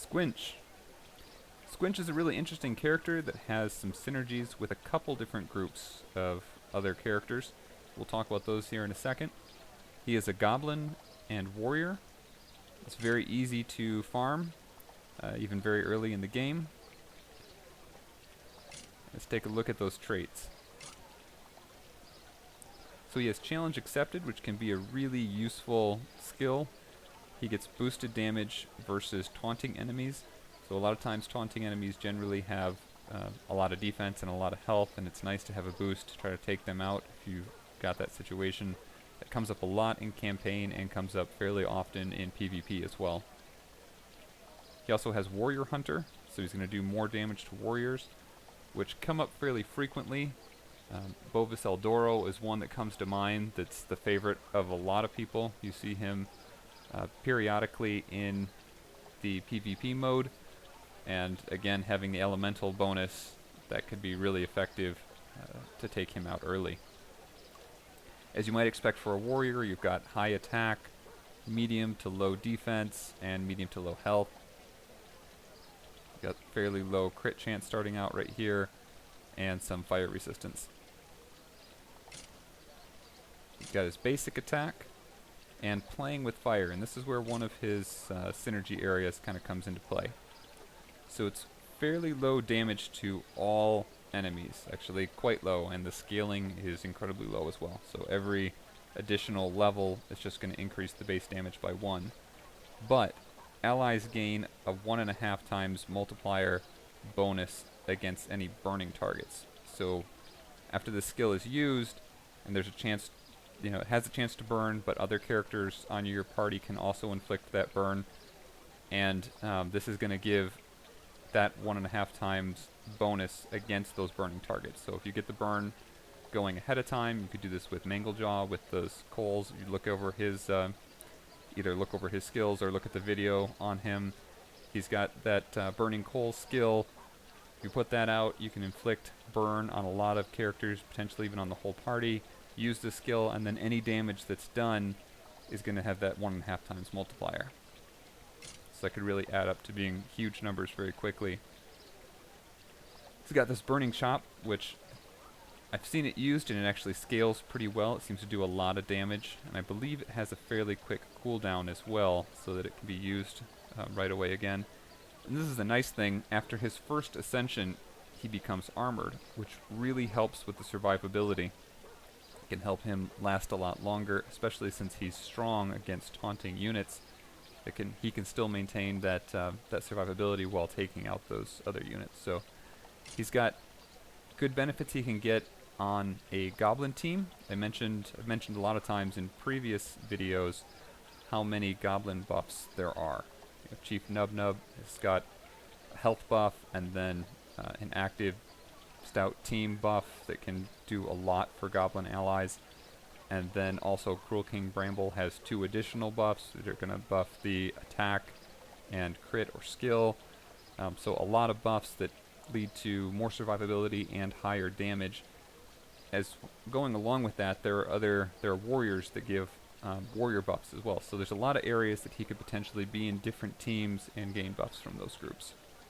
Squinch. Squinch is a really interesting character that has some synergies with a couple different groups of other characters. We'll talk about those here in a second. He is a goblin and warrior. It's very easy to farm, even very early in the game. Let's take a look at those traits. So he has Challenge Accepted, which can be a really useful skill. He gets boosted damage versus taunting enemies. So a lot of times taunting enemies generally have a lot of defense and a lot of health, and it's nice to have a boost to try to take them out if you've got that situation. That comes up a lot in campaign and comes up fairly often in PvP as well. He also has Warrior Hunter, so he's going to do more damage to warriors, which come up fairly frequently. Bovis Eldoro is one that comes to mind that's the favorite of a lot of people. You see him periodically in the PvP mode, and again having the elemental bonus that could be really effective to take him out early. As you might expect for a warrior, you've got high attack, medium to low defense, and medium to low health. You've got fairly low crit chance starting out right here, and some fire resistance. He's got his basic attack, and playing with fire, and this is where one of his synergy areas kind of comes into play. So it's fairly low damage to all enemies, actually quite low, and the scaling is incredibly low as well. So every additional level is just going to increase the base damage by 1. But allies gain a 1.5 times multiplier bonus against any burning targets. So after the skill is used, and there's a chance, it has a chance to burn, but other characters on your party can also inflict that burn, and this is going to give that 1.5 times bonus against those burning targets. So if you get the burn going ahead of time, you could do this with Manglejaw with those coals. You look over his, either look over his skills or look at the video on him. He's got that burning coal skill. If you put that out, you can inflict burn on a lot of characters, potentially even on the whole party. Use the skill, and then any damage that's done is going to have that 1.5 times multiplier. So that could really add up to being huge numbers very quickly. It's got this burning chop, which I've seen it used, and it actually scales pretty well. It seems to do a lot of damage, and I believe it has a fairly quick cooldown as well, so that it can be used right away again. And this is a nice thing. After his first ascension, he becomes armored, which really helps with the survivability. It can help him last a lot longer, especially since he's strong against taunting units. He can still maintain that survivability while taking out those other units. So he's got good benefits he can get on a goblin team. I've mentioned a lot of times in previous videos how many goblin buffs there are. Chief Nub has got a health buff, and then an active stout team buff that can do a lot for goblin allies. And then also Cruel King Bramble has 2 additional buffs that are going to buff the attack and crit or skill. So a lot of buffs that lead to more survivability and higher damage. As going along with that, there are warriors that give warrior buffs as well. So there's a lot of areas that he could potentially be in different teams and gain buffs from those groups.